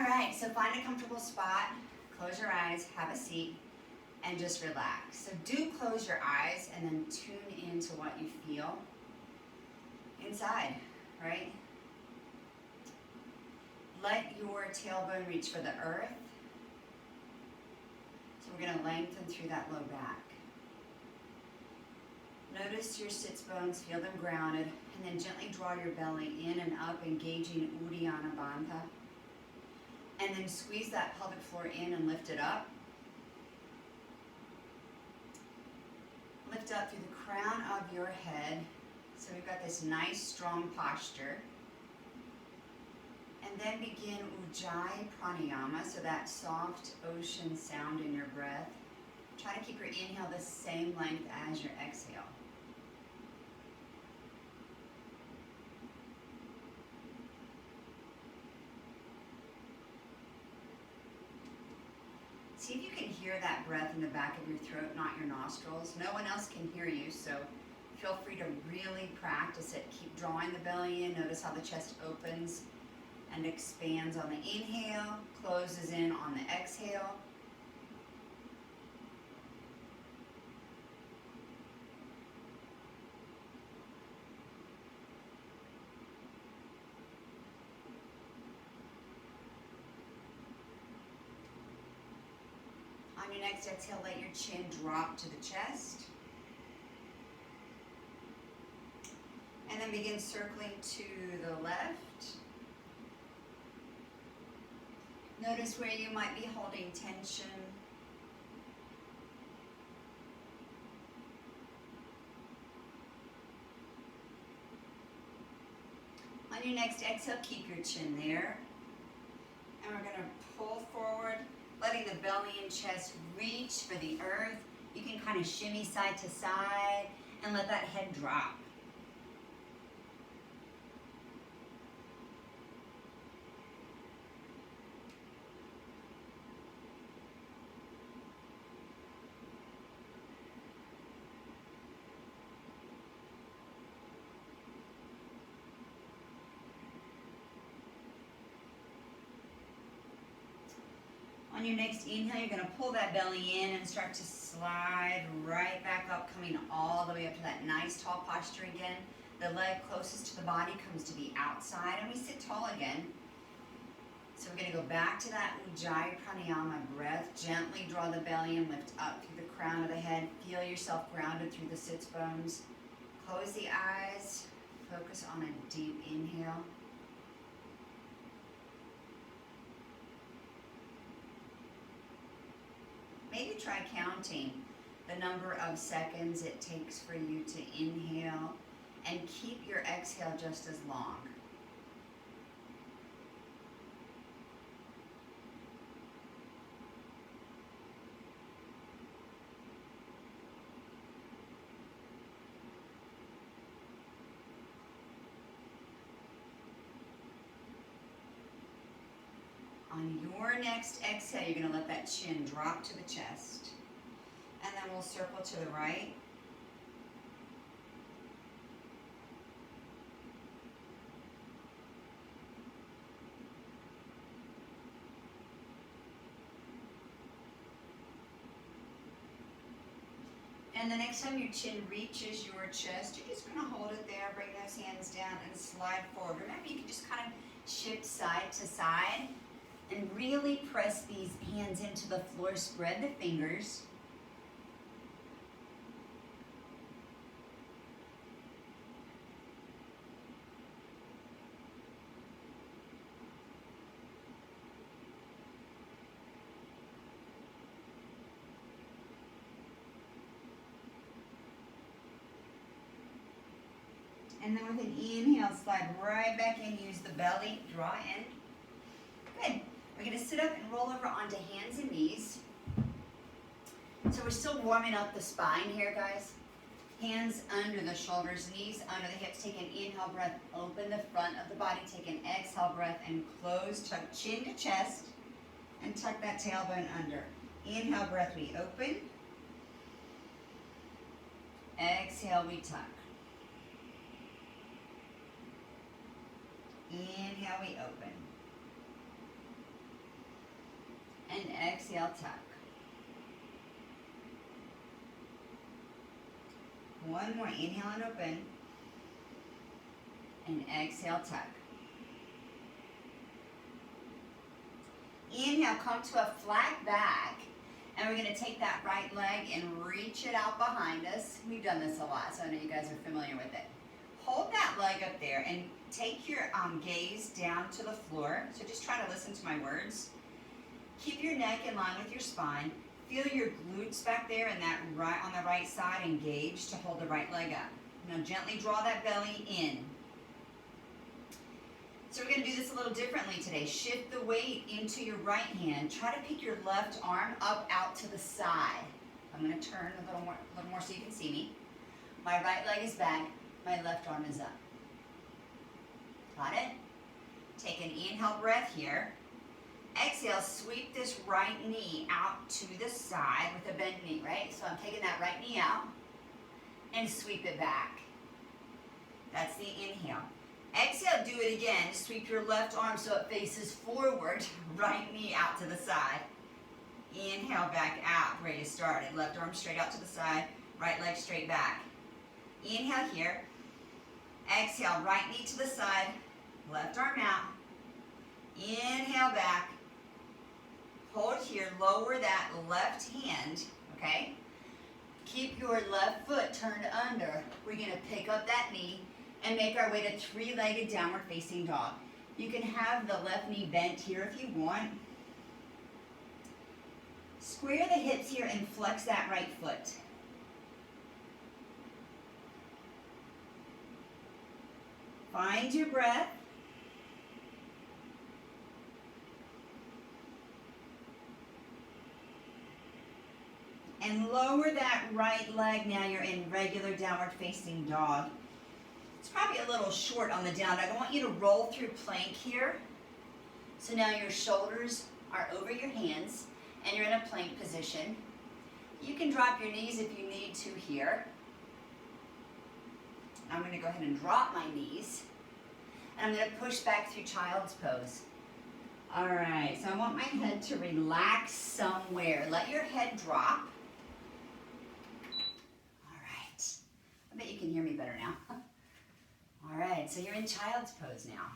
All right, so find a comfortable spot, close your eyes, have a seat, and just relax. So do close your eyes and then tune into what you feel inside, right? Let your tailbone reach for the earth. So we're gonna lengthen through that low back. Notice your sits bones, feel them grounded, and then gently draw your belly in and up, engaging Uddiyana Bandha. And then squeeze that pelvic floor in and lift it up. Lift up through the crown of your head. So we've got this nice, strong posture. And then begin Ujjayi Pranayama, so that soft ocean sound in your breath. Try to keep your inhale the same length as your exhale. See if you can hear that breath in the back of your throat, not your nostrils. No one else can hear you, so feel free to really practice it. Keep drawing the belly in. Notice how the chest opens and expands on the inhale, closes in on the exhale. On your next exhale, let your chin drop to the chest. And then begin circling to the left. Notice where you might be holding tension. On your next exhale, keep your chin there. And we're going to pull forward, letting the belly and chest reach for the earth. You can kind of shimmy side to side and let that head drop. On your next inhale, you're going to pull that belly in and start to slide right back up, coming all the way up to that nice tall posture again. The leg closest to the body comes to the outside, and we sit tall again. So we're going to go back to that Ujjayi Pranayama breath. Gently draw the belly and lift up through the crown of the head. Feel yourself grounded through the sits bones. Close the eyes. Focus on a deep inhale. Maybe try counting the number of seconds it takes for you to inhale and keep your exhale just as long. On your next exhale, you're going to let that chin drop to the chest. And then we'll circle to the right. And the next time your chin reaches your chest, you're just going to hold it there, bring those hands down, and slide forward. Remember, you can just kind of shift side to side. And really press these hands into the floor, spread the fingers. And then with an inhale, slide right back in, use the belly, draw in. Good. We're going to sit up and roll over onto hands and knees. So we're still warming up the spine here, guys. Hands under the shoulders, knees under the hips. Take an inhale breath, open the front of the body. Take an exhale breath and close, tuck chin to chest, and tuck that tailbone under. Inhale breath, we open. Exhale, we tuck. Inhale, we open. And exhale, tuck. One more, inhale and open. And exhale, tuck. Inhale, come to a flat back. And we're going to take that right leg and reach it out behind us. We've done this a lot, so I know you guys are familiar with it. Hold that leg up there and take your gaze down to the floor. So just try to listen to my words. Keep your neck in line with your spine. Feel your glutes back there and that right on the right side engaged to hold the right leg up. Now gently draw that belly in. So we're going to do this a little differently today. Shift the weight into your right hand. Try to pick your left arm up out to the side. I'm going to turn a little more so you can see me. My right leg is back. My left arm is up. Got it? Take an inhale breath here. Exhale, sweep this right knee out to the side with a bent knee, right? So I'm taking that right knee out and sweep it back. That's the inhale. Exhale, do it again. Sweep your left arm so it faces forward. Right knee out to the side. Inhale, back out where you started. Left arm straight out to the side. Right leg straight back. Inhale here. Exhale, right knee to the side. Left arm out. Inhale back. Hold here. Lower that left hand. Okay? Keep your left foot turned under. We're going to pick up that knee and make our way to three-legged downward facing dog. You can have the left knee bent here if you want. Square the hips here and flex that right foot. Find your breath. And lower that right leg. Now you're in regular downward facing dog. It's probably a little short on the down dog. I want you to roll through plank here. So now your shoulders are over your hands and you're in a plank position. You can drop your knees if you need to here. I'm going to go ahead and drop my knees. And I'm going to push back through child's pose. All right, so I want my head to relax somewhere. Let your head drop. All right. I bet you can hear me better now. All right, so you're in child's pose now.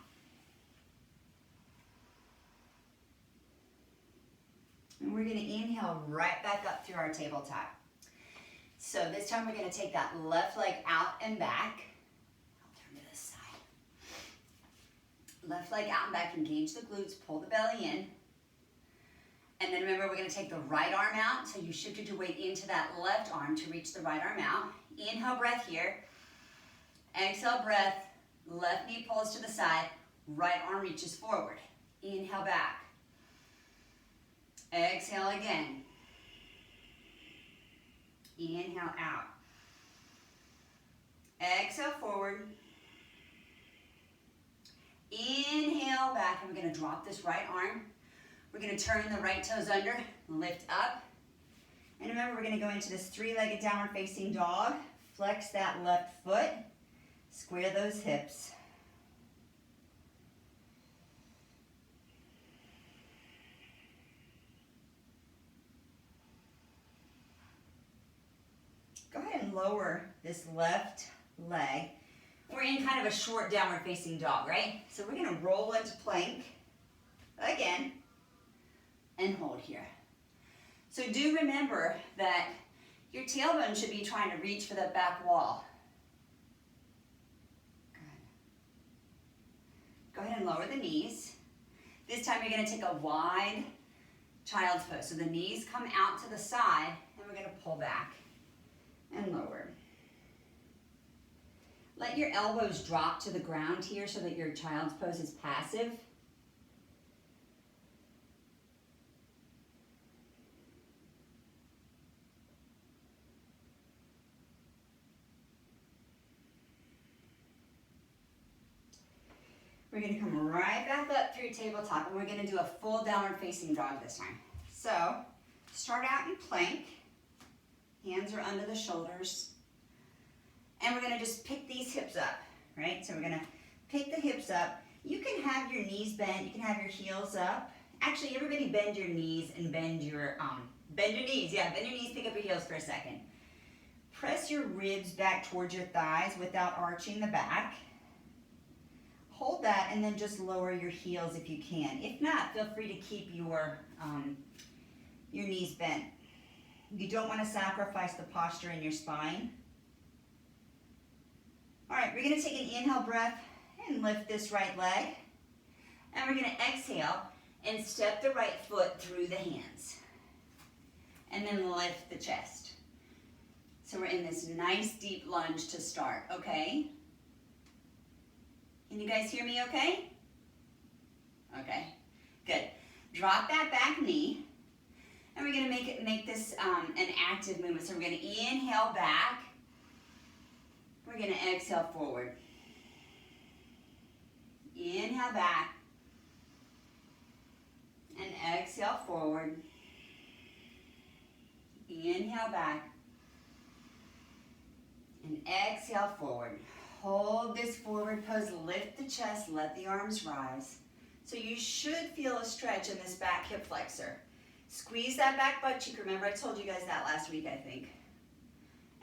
And we're going to inhale right back up through our tabletop. So this time we're going to take that left leg out and back. I'll turn to this side. Left leg out and back, engage the glutes, pull the belly in. And then remember, we're going to take the right arm out. So you shifted your weight into that left arm to reach the right arm out. Inhale, breath here. Exhale, breath. Left knee pulls to the side. Right arm reaches forward. Inhale, back. Exhale again. Inhale out. Exhale forward. Inhale back, and we're going to drop this right arm. We're going to turn the right toes under, lift up. And remember, we're going to go into this three-legged downward facing dog. Flex that left foot. Square those hips. Go ahead and lower this left leg. We're in kind of a short downward facing dog, right? So we're going to roll into plank again and hold here. So do remember that your tailbone should be trying to reach for that back wall. Good. Go ahead and lower the knees. This time you're going to take a wide child's pose. So the knees come out to the side and we're going to pull back and lower. Let your elbows drop to the ground here so that your child's pose is passive. We're going to come right back up through tabletop and we're going to do a full downward facing dog this time. So start out in plank. Hands are under the shoulders. And we're going to just pick these hips up, right? So we're going to pick the hips up. You can have your knees bent. You can have your heels up Actually, everybody bend your knees and bend your knees. Yeah, bend your knees, pick up your heels for a second. Press your ribs back towards your thighs without arching the back. Hold that and then just lower your heels if you can. If not, feel free to keep your knees bent. You don't want to sacrifice the posture in your spine. All right, we're going to take an inhale breath and lift this right leg. And we're going to exhale and step the right foot through the hands. And then lift the chest. So we're in this nice deep lunge to start, okay? Can you guys hear me okay? Okay, good. Drop that back knee. And we're going to make this an active movement. So we're going to inhale back. We're going to exhale forward. Inhale back. And exhale forward. Inhale back. And exhale forward. Hold this forward pose. Lift the chest. Let the arms rise. So you should feel a stretch in this back hip flexor. Squeeze that back butt cheek. Remember, I told you guys that last week, I think.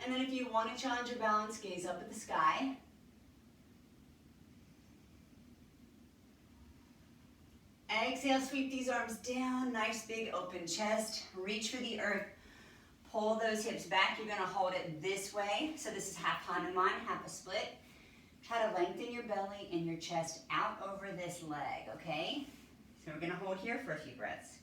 And then if you want to challenge your balance, gaze up at the sky. Exhale, sweep these arms down. Nice big open chest. Reach for the earth. Pull those hips back. You're going to hold it this way. So this is half Hanuman, half a split. Try to lengthen your belly and your chest out over this leg, okay? So we're going to hold here for a few breaths.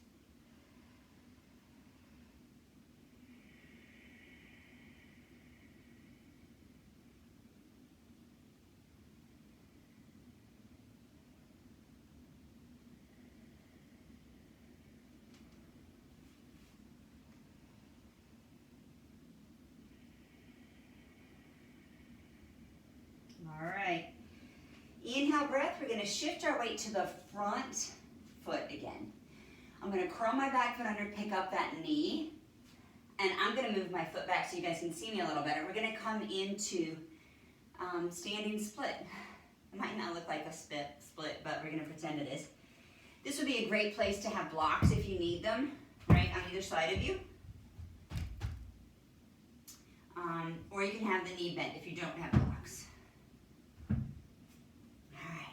All right. Inhale breath. We're going to shift our weight to the front foot again. I'm going to curl my back foot under, pick up that knee. And I'm going to move my foot back so you guys can see me a little better. We're going to come into standing split. It might not look like a split, but we're going to pretend it is. This would be a great place to have blocks if you need them, right, on either side of you. Or you can have the knee bent if you don't have blocks.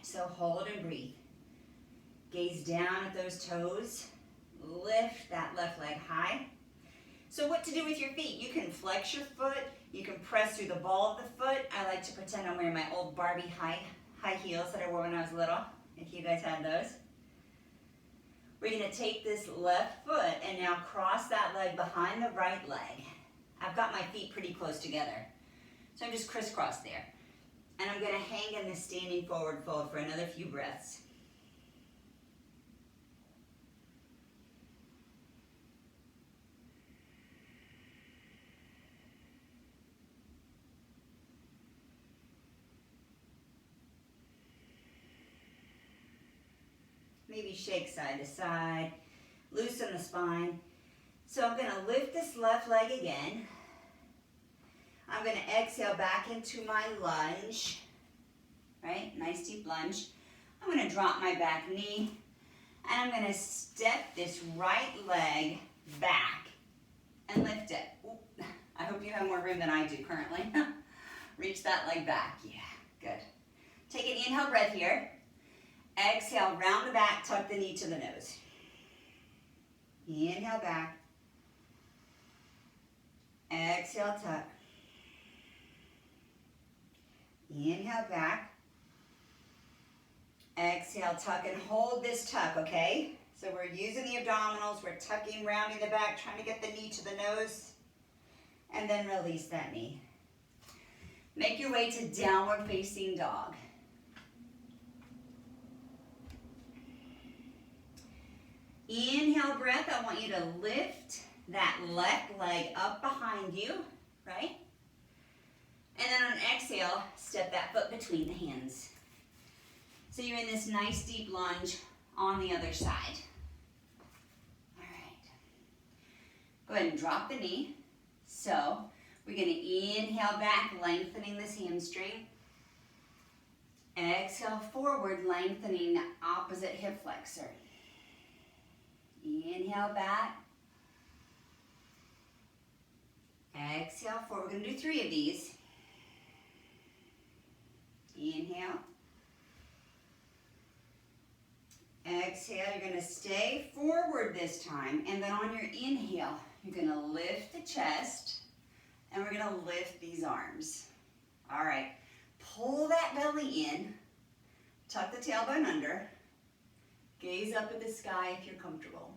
So hold and breathe. Gaze down at those toes. Lift that left leg high. So what to do with your feet? You can flex your foot. You can press through the ball of the foot. I like to pretend I'm wearing my old Barbie high heels that I wore when I was little, if you guys had those. We're going to take this left foot and now cross that leg behind the right leg. I've got my feet pretty close together. So I'm just crisscross there. And I'm going to hang in this standing forward fold for another few breaths. Maybe shake side to side, loosen the spine. So I'm going to lift this left leg again. I'm going to exhale back into my lunge, right? Nice deep lunge. I'm going to drop my back knee, and I'm going to step this right leg back and lift it. Ooh, I hope you have more room than I do currently. Reach that leg back. Yeah, good. Take an inhale breath here. Exhale, round the back, tuck the knee to the nose. Inhale back. Exhale, tuck. Inhale back. Exhale, tuck, and hold this tuck, okay? So we're using the abdominals, we're tucking, rounding the back, trying to get the knee to the nose, and then release that knee. Make your way to downward facing dog. Inhale breath, I want you to lift that left leg up behind you, right? And then on exhale, step that foot between the hands. So you're in this nice deep lunge on the other side. All right. Go ahead and drop the knee. So we're going to inhale back, lengthening this hamstring. Exhale forward, lengthening the opposite hip flexor. Inhale back. Exhale forward. We're going to do 3 of these. Inhale. Exhale, you're going to stay forward this time, and then on your inhale, you're going to lift the chest, and we're going to lift these arms. All right, pull that belly in, tuck the tailbone under, gaze up at the sky if you're comfortable.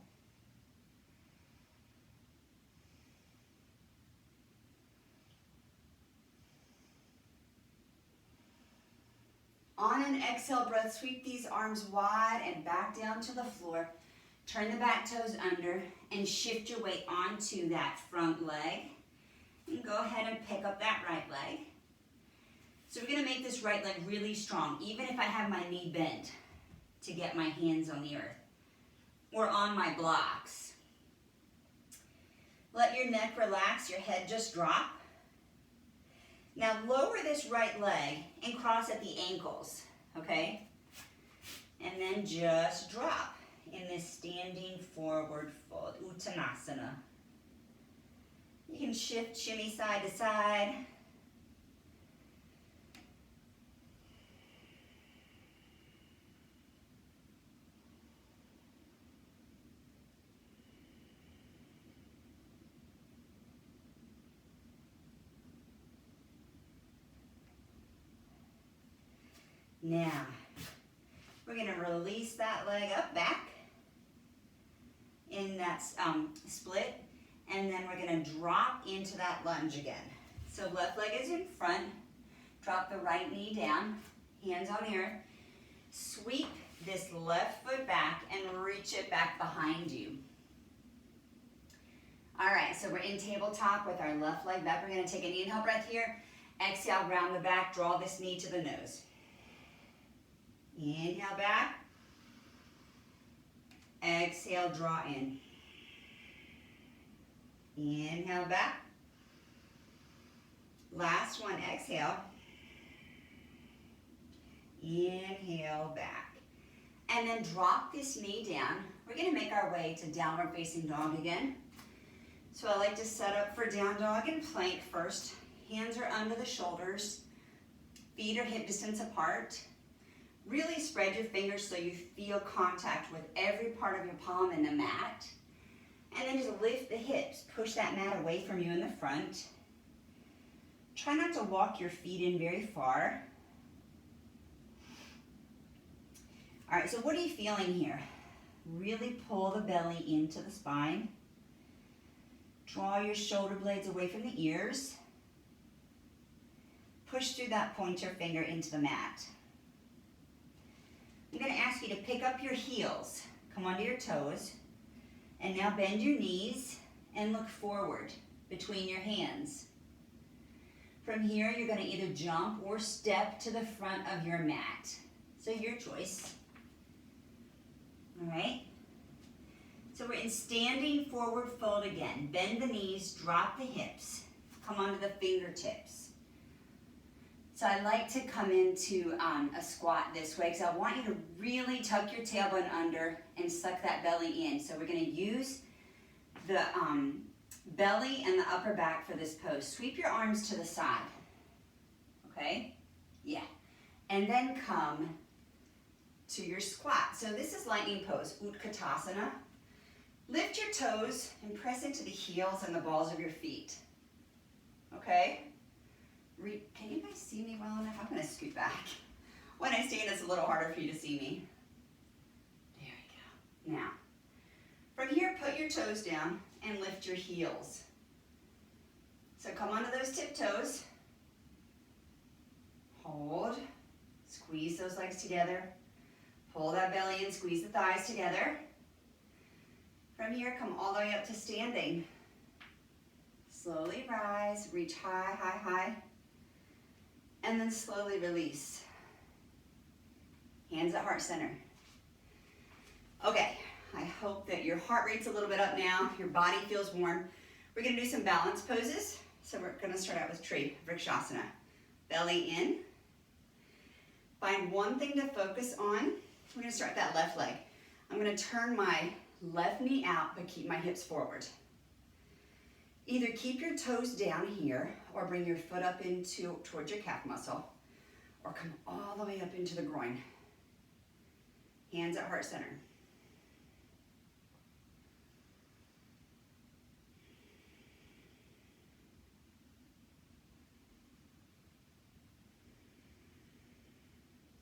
On an exhale breath, sweep these arms wide and back down to the floor. Turn the back toes under and shift your weight onto that front leg. And go ahead and pick up that right leg. So we're going to make this right leg really strong, even if I have my knee bent, to get my hands on the earth or on my blocks. Let your neck relax, your head just drop. Now lower this right leg and cross at the ankles, okay? And then just drop in this standing forward fold, Uttanasana. You can shift, shimmy side to side. Now, we're going to release that leg up, back in that split, and then we're going to drop into that lunge again. So left leg is in front, drop the right knee down, hands on earth, sweep this left foot back and reach it back behind you. All right, so we're in tabletop with our left leg back. We're going to take an inhale breath here, exhale, round the back, draw this knee to the nose. Inhale back. Exhale, draw in. Inhale back. Last one, exhale. Inhale back. And then drop this knee down. We're going to make our way to downward facing dog again. So I like to set up for down dog and plank first. Hands are under the shoulders. Feet are hip distance apart. Really spread your fingers so you feel contact with every part of your palm in the mat. And then just lift the hips. Push that mat away from you in the front. Try not to walk your feet in very far. All right, so what are you feeling here? Really pull the belly into the spine. Draw your shoulder blades away from the ears. Push through that pointer finger into the mat. I'm going to ask you to pick up your heels, come onto your toes, and now bend your knees and look forward between your hands. From here, you're going to either jump or step to the front of your mat. So your choice. All right? So we're in standing forward fold again. Bend the knees, drop the hips, come onto the fingertips. So I like to come into a squat this way because I want you to really tuck your tailbone under and suck that belly in. So we're going to use the belly and the upper back for this pose. Sweep your arms to the side. Okay? Yeah. And then come to your squat. So this is lightning pose, Utkatasana. Lift your toes and press into the heels and the balls of your feet. Okay? Can you guys see me well enough? I'm going to scoot back. When I stand, it's a little harder for you to see me. There we go. Now, from here, put your toes down and lift your heels. So come onto those tiptoes. Hold. Squeeze those legs together. Pull that belly in, squeeze the thighs together. From here, come all the way up to standing. Slowly rise, reach high, high, high. And then slowly release. Hands at heart center. Okay, I hope that your heart rate's a little bit up now, your body feels warm. We're gonna do some balance poses. So we're gonna start out with tree, Vrikshasana. Belly in. Find one thing to focus on. We're gonna start that left leg. I'm gonna turn my left knee out, but keep my hips forward. Either keep your toes down here or bring your foot up towards your calf muscle, or come all the way up into the groin. Hands at heart center.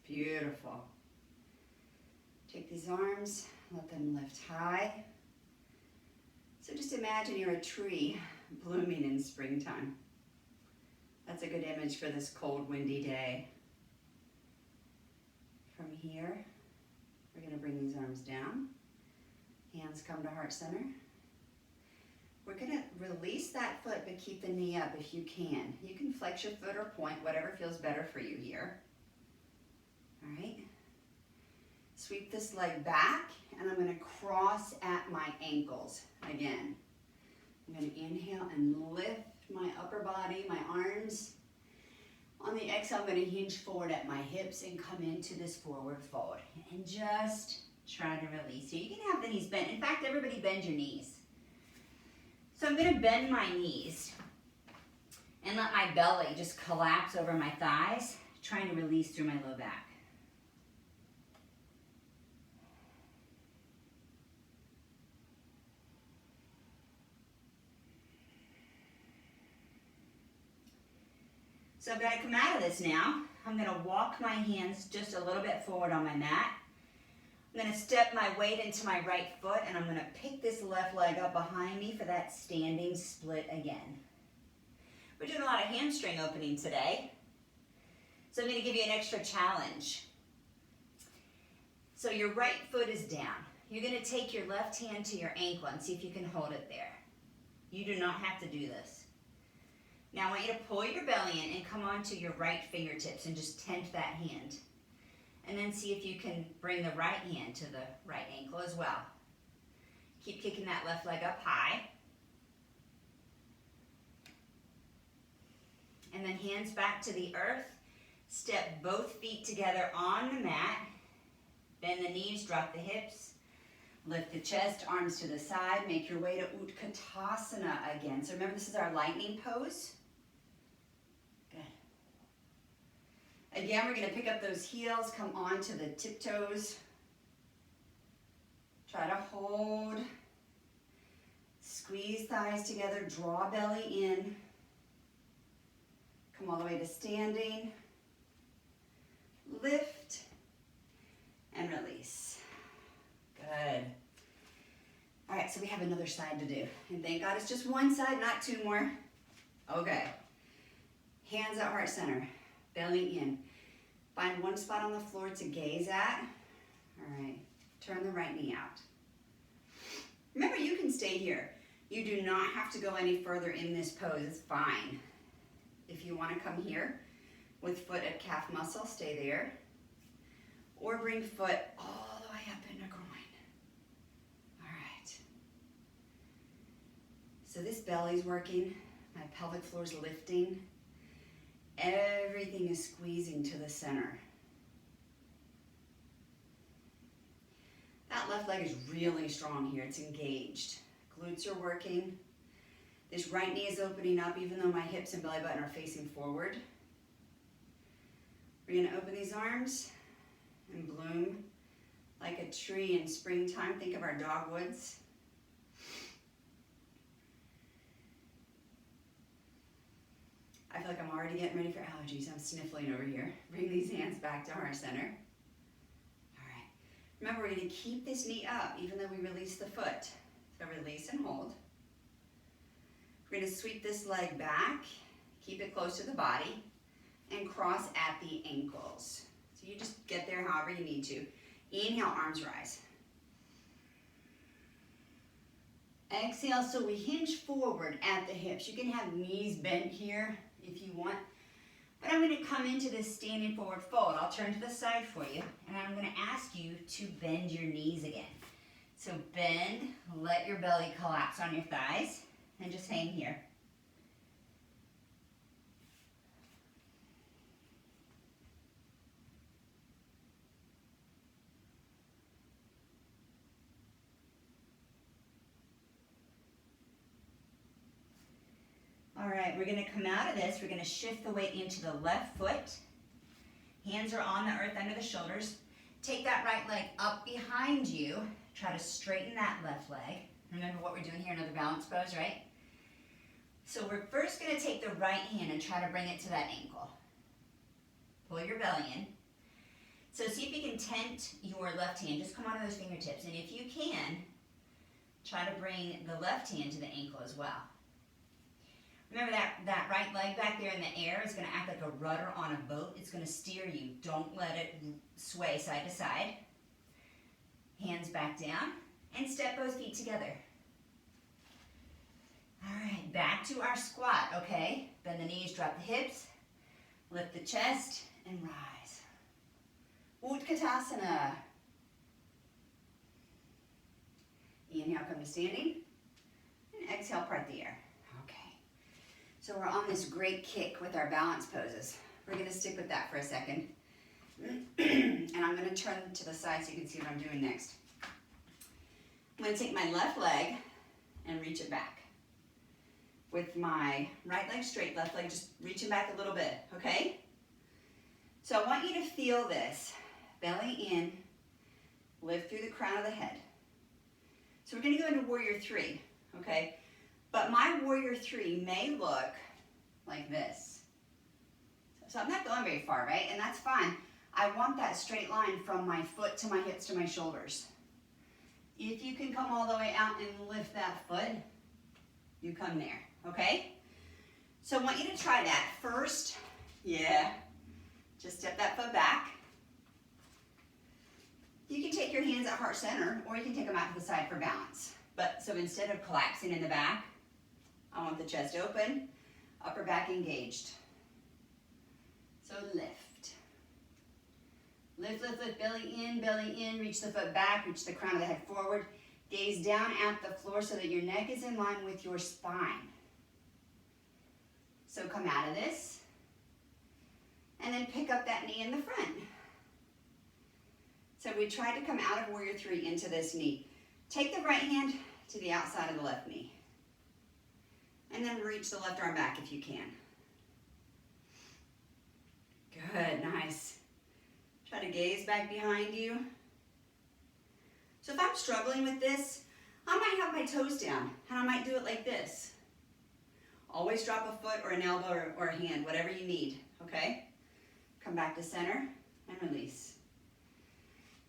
Beautiful. Take these arms, let them lift high. So just imagine you're a tree blooming in springtime. That's a good image for this cold, windy day. From here, we're going to bring these arms down. Hands come to heart center. We're going to release that foot, but keep the knee up if you can. You can flex your foot or point, whatever feels better for you here. All right. Sweep this leg back, and I'm going to cross at my ankles again. I'm going to inhale and lift my upper body, my arms. On the exhale, I'm going to hinge forward at my hips and come into this forward fold. And just try to release. So you can have the knees bent. In fact, everybody bend your knees. So I'm going to bend my knees and let my belly just collapse over my thighs, trying to release through my low back. So I've got to come out of this now. I'm going to walk my hands just a little bit forward on my mat. I'm going to step my weight into my right foot, and I'm going to pick this left leg up behind me for that standing split again. We're doing a lot of hamstring opening today, so I'm going to give you an extra challenge. So your right foot is down. You're going to take your left hand to your ankle and see if you can hold it there. You do not have to do this. Now I want you to pull your belly in and come onto your right fingertips and just tent that hand. And then see if you can bring the right hand to the right ankle as well. Keep kicking that left leg up high. And then hands back to the earth. Step both feet together on the mat. Bend the knees, drop the hips. Lift the chest, arms to the side. Make your way to Utkatasana again. So remember, this is our lightning pose. Again, we're going to pick up those heels, come onto the tiptoes. Try to hold. Squeeze thighs together, draw belly in. Come all the way to standing. Lift and release. Good. All right, so we have another side to do. And thank God it's just one side, not two more. Okay. Hands at heart center. Belly in. Find one spot on the floor to gaze at. All right. Turn the right knee out. Remember, you can stay here. You do not have to go any further in this pose. It's fine. If you want to come here with foot at calf muscle, stay there. Or bring foot all the way up into groin. All right. So this belly's working. My pelvic floor's lifting. Everything is squeezing to the center. That left leg is really strong here. It's engaged. Glutes are working. This right knee is opening up even though my hips and belly button are facing forward. We're going to open these arms and bloom like a tree in springtime. Think of our dogwoods. I feel like I'm already getting ready for allergies. I'm sniffling over here. Bring these hands back to heart center. All right. Remember, we're going to keep this knee up even though we release the foot. So release and hold. We're going to sweep this leg back. Keep it close to the body. And cross at the ankles. So you just get there however you need to. Inhale, arms rise. Exhale, so we hinge forward at the hips. You can have knees bent here if you want. But I'm going to come into this standing forward fold. I'll turn to the side for you. And I'm going to ask you to bend your knees again. So bend, let your belly collapse on your thighs, and just hang here. right, we're gonna come out of this. We're gonna shift the weight into the left foot. Hands are on the earth under the shoulders. Take that right leg up behind you. Try to straighten that left leg. Remember what we're doing here, another balance pose, right? So we're first gonna take the right hand and try to bring it to that ankle. Pull your belly in. So see if you can tent your left hand. Just come onto those fingertips. And if you can, try to bring the left hand to the ankle as well. Remember that right leg back there in the air is going to act like a rudder on a boat. It's going to steer you. Don't let it sway side to side. Hands back down and step both feet together. All right, back to our squat, okay? Bend the knees, drop the hips, lift the chest, and rise. Utkatasana. Inhale, come to standing, and exhale, part the air. So we're on this great kick with our balance poses. We're gonna stick with that for a second. And I'm gonna turn to the side so you can see what I'm doing next. I'm gonna take my left leg and reach it back. With my right leg straight, left leg just reaching back a little bit, okay? So I want you to feel this. Belly in, lift through the crown of the head. So we're gonna go into warrior three, okay? But my warrior three may look like this. So I'm not going very far, right? And that's fine. I want that straight line from my foot to my hips to my shoulders. If you can come all the way out and lift that foot, you come there, okay? So I want you to try that first. Yeah, just step that foot back. You can take your hands at heart center, or you can take them out to the side for balance. But so instead of collapsing in the back, I want the chest open, upper back engaged. So lift. Lift, lift, lift, belly in, reach the foot back, reach the crown of the head forward. Gaze down at the floor so that your neck is in line with your spine. So come out of this, and then pick up that knee in the front. So we tried to come out of warrior three into this knee. Take the right hand to the outside of the left knee. And then reach the left arm back if you can. Good, nice. Try to gaze back behind you. So if I'm struggling with this, I might have my toes down, and I might do it like this. Always drop a foot or an elbow or a hand, whatever you need, okay? Come back to center and release.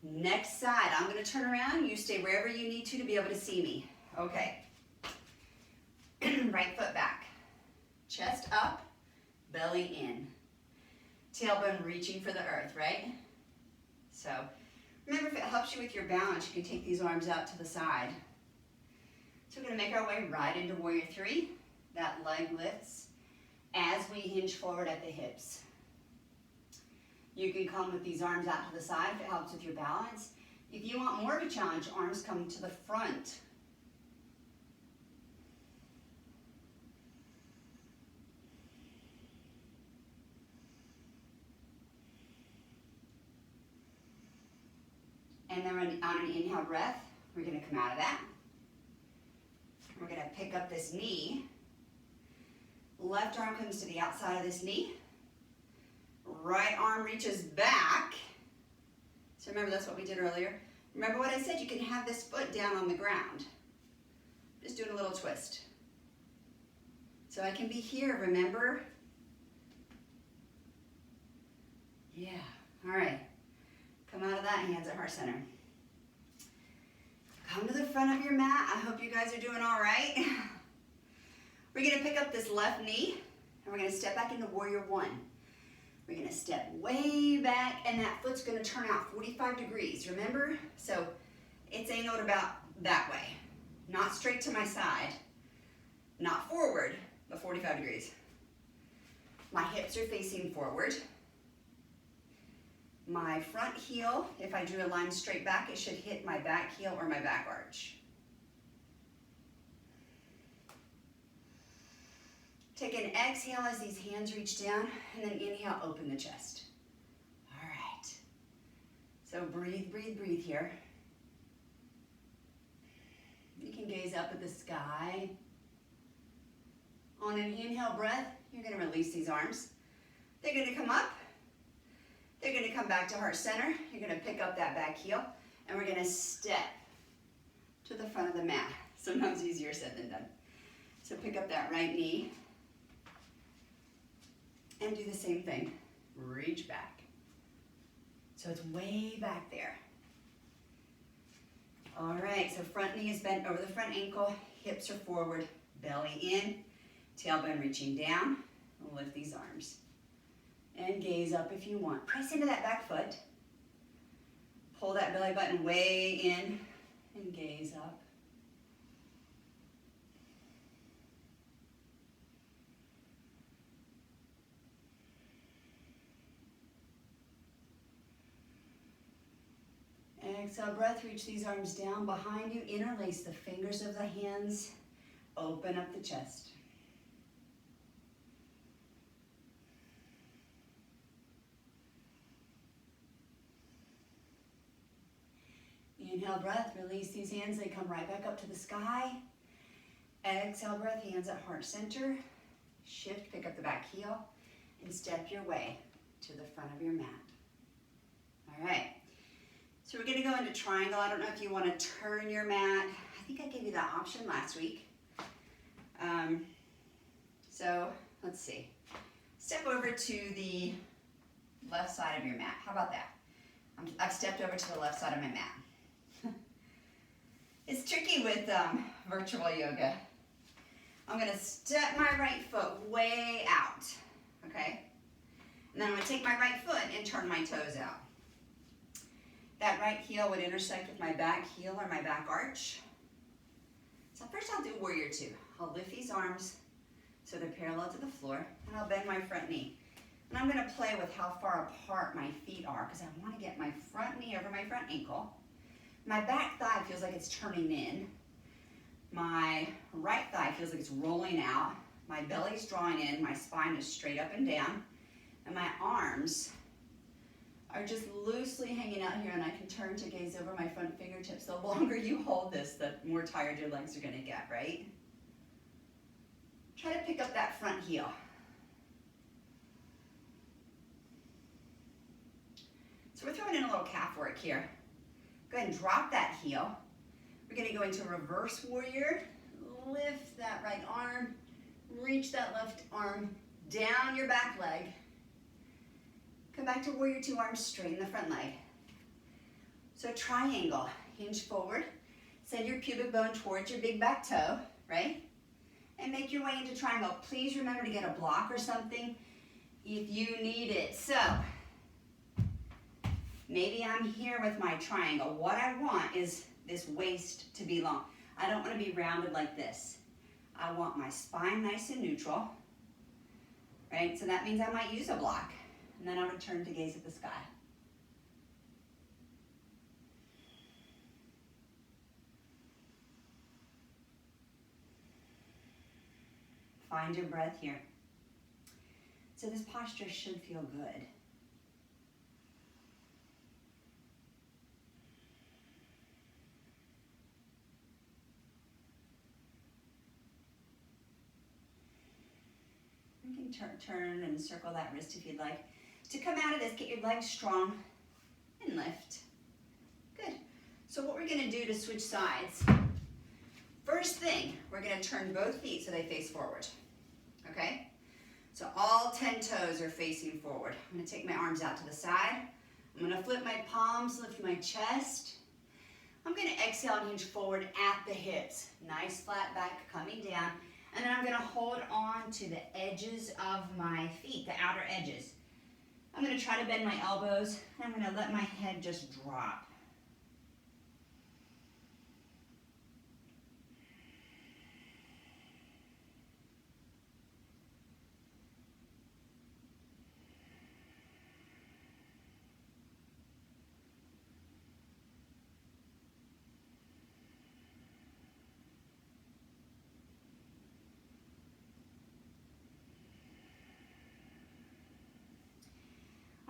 Next side, I'm gonna turn around. You stay wherever you need to be able to see me. Okay. Right foot back. Chest up, belly in. Tailbone reaching for the earth, right? So remember, if it helps you with your balance, you can take these arms out to the side. So we're gonna make our way right into warrior three. That leg lifts as we hinge forward at the hips. You can come with these arms out to the side if it helps with your balance. If you want more of a challenge, arms come to the front. And then on an inhale breath, we're gonna come out of that. We're gonna pick up this knee. Left arm comes to the outside of this knee. Right arm reaches back. So remember, that's what we did earlier. Remember what I said, you can have this foot down on the ground. Just doing a little twist. So I can be here, remember? Yeah, all right. Come out of that, hands at heart center. Come to the front of your mat. I hope you guys are doing all right. We're gonna pick up this left knee, and we're gonna step back into warrior one. We're gonna step way back, and that foot's gonna turn out 45 degrees, remember? So it's angled about that way. Not straight to my side, not forward, but 45 degrees. My hips are facing forward. My front heel, if I drew a line straight back, it should hit my back heel or my back arch. Take an exhale as these hands reach down, and then inhale, open the chest. All right. So breathe, breathe, breathe here. You can gaze up at the sky. On an inhale breath, you're gonna release these arms. They're gonna come up. They're gonna come back to heart center. You're gonna pick up that back heel, and we're gonna step to the front of the mat. Sometimes easier said than done. So pick up that right knee, and do the same thing. Reach back. So it's way back there. All right, so front knee is bent over the front ankle, hips are forward, belly in, tailbone reaching down. Lift these arms. And gaze up if you want. Press into that back foot. Pull that belly button way in and gaze up. Exhale, breath, reach these arms down behind you. Interlace the fingers of the hands. Open up the chest. Inhale, breath, release these hands. They come right back up to the sky. Exhale, breath, hands at heart center. Shift, pick up the back heel, and step your way to the front of your mat. All right. So we're gonna go into triangle. I don't know if you wanna turn your mat. I think I gave you that option last week. So let's see. Step over to the left side of your mat. How about that? I've stepped over to the left side of my mat. It's tricky with virtual yoga. I'm gonna step my right foot way out, okay? And then I'm gonna take my right foot and turn my toes out. That right heel would intersect with my back heel or my back arch. So first I'll do warrior two. I'll lift these arms so they're parallel to the floor, and I'll bend my front knee. And I'm gonna play with how far apart my feet are because I wanna get my front knee over my front ankle. My back thigh feels like it's turning in. My right thigh feels like it's rolling out. My belly's drawing in, my spine is straight up and down. And my arms are just loosely hanging out here, and I can turn to gaze over my front fingertips. The longer you hold this, the more tired your legs are gonna get, right? Try to pick up that front heel. So we're throwing in a little calf work here. Go ahead and drop that heel. We're gonna go into reverse warrior. Lift that right arm, reach that left arm down your back leg. Come back to warrior two, arms straighten the front leg. So triangle, hinge forward. Send your pubic bone towards your big back toe, right? And make your way into triangle. Please remember to get a block or something if you need it. So, maybe I'm here with my triangle. What I want is this waist to be long. I don't want to be rounded like this. I want my spine nice and neutral, right? So that means I might use a block. And then I would turn to gaze at the sky. Find your breath here. So this posture should feel good. You can turn and circle that wrist if you'd like. To come out of this, get your legs strong and lift. Good. So what we're gonna do to switch sides, first thing, we're gonna turn both feet so they face forward, okay? So all 10 toes are facing forward. I'm gonna take my arms out to the side. I'm gonna flip my palms, lift my chest. I'm gonna exhale and hinge forward at the hips. Nice flat back coming down. And then I'm gonna hold on to the edges of my feet, the outer edges. I'm gonna try to bend my elbows, and I'm gonna let my head just drop.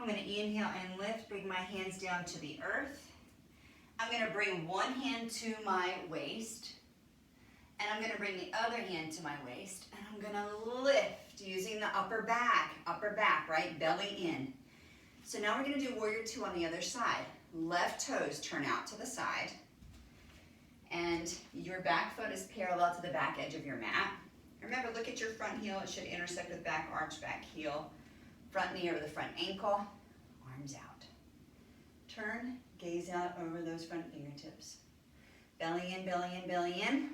I'm going to inhale and lift, bring my hands down to the earth. I'm going to bring one hand to my waist, and I'm I'm gonna bring the other hand to my waist and I'm gonna lift using the upper back, right? Belly in. So now we're gonna do warrior two on the other side. Left toes turn out to the side and your back foot is parallel to the back edge of your mat. Remember, look at your front heel. It should intersect with back arch, back heel, front knee over the front ankle, arms out. Turn, gaze out over those front fingertips. Belly in, belly in, belly in.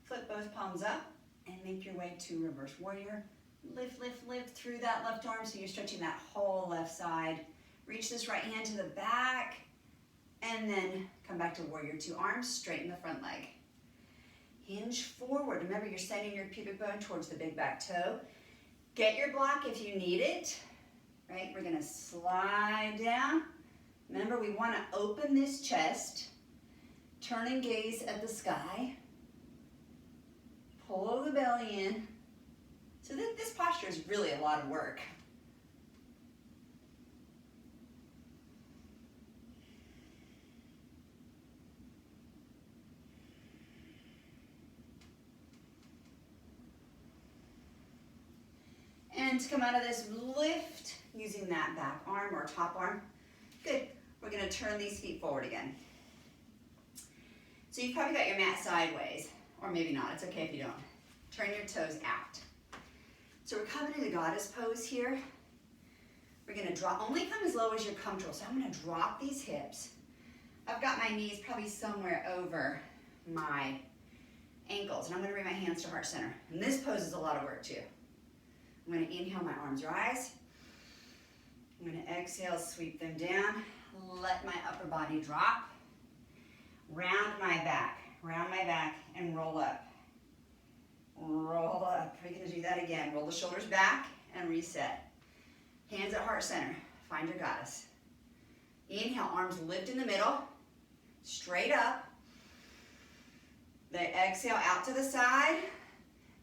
Flip both palms up and make your way to reverse warrior. Lift, lift, lift through that left arm so you're stretching that whole left side. Reach this right hand to the back and then come back to warrior two. Arms straighten the front leg. Hinge forward. Remember, you're sending your pubic bone towards the big back toe. Get your block if you need it, right? We're gonna slide down. Remember, we wanna open this chest, turn and gaze at the sky, pull the belly in. So this posture is really a lot of work. And to come out of this, lift using that back arm or top arm. Good. We're going to turn these feet forward again. So you've probably got your mat sideways, or maybe not. It's okay if you don't. Turn your toes out. So we're coming into goddess pose here. We're going to drop, only come as low as you're comfortable. So I'm going to drop these hips. I've got my knees probably somewhere over my ankles, and I'm going to bring my hands to heart center. And this pose is a lot of work too. I'm going to inhale, my arms rise. I'm going to exhale, sweep them down. Let my upper body drop. Round my back, and roll up. Roll up. We're going to do that again. Roll the shoulders back and reset. Hands at heart center. Find your goddess. Inhale, arms lift in the middle, straight up. Then exhale out to the side,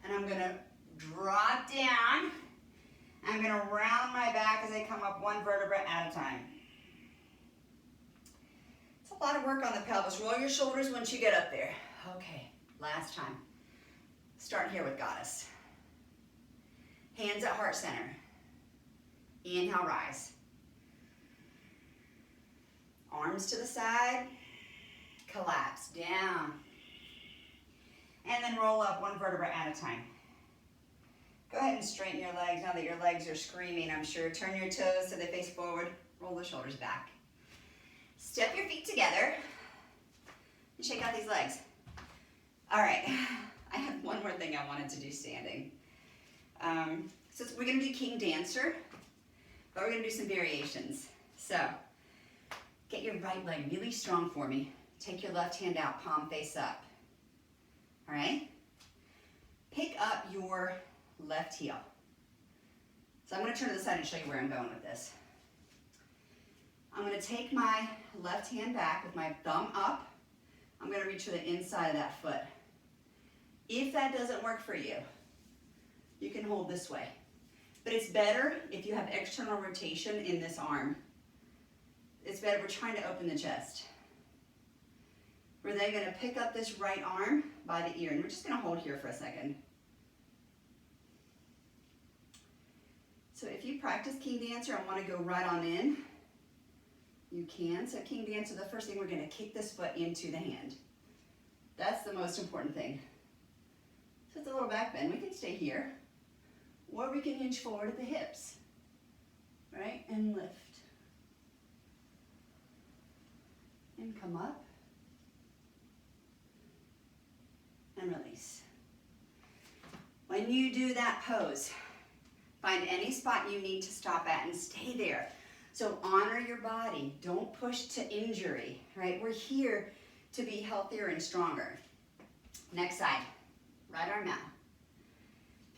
and I'm going to drop down. I'm going to round my back as I come up one vertebra at a time. It's a lot of work on the pelvis. Roll your shoulders once you get up there. Okay, last time. Start here with goddess. Hands at heart center. Inhale, rise. Arms to the side. Collapse down. And then roll up one vertebra at a time. Go ahead and straighten your legs now that your legs are screaming, I'm sure. Turn your toes so they face forward. Roll the shoulders back. Step your feet together and shake out these legs. All right, I have one more thing I wanted to do standing. So we're gonna do King Dancer, but we're gonna do some variations. So get your right leg really strong for me. Take your left hand out, palm face up. All right? Pick up your left heel. So I'm going to turn to the side and show you where I'm going with this. I'm going to take my left hand back with my thumb up. I'm going to reach for the inside of that foot. If that doesn't work for you, you can hold this way. But it's better if you have external rotation in this arm. It's better. We're trying to open the chest. We're then going to pick up this right arm by the ear, and we're just going to hold here for a second. So if you practice King Dancer and want to go right on in, you can. So King Dancer, the first thing, we're going to kick this foot into the hand. That's the most important thing. So it's a little back bend. We can stay here, or we can hinge forward at the hips, right? And lift. And come up. And release. When you do that pose, find any spot you need to stop at and stay there. So honor your body. Don't push to injury, right? We're here to be healthier and stronger. Next side, right arm out.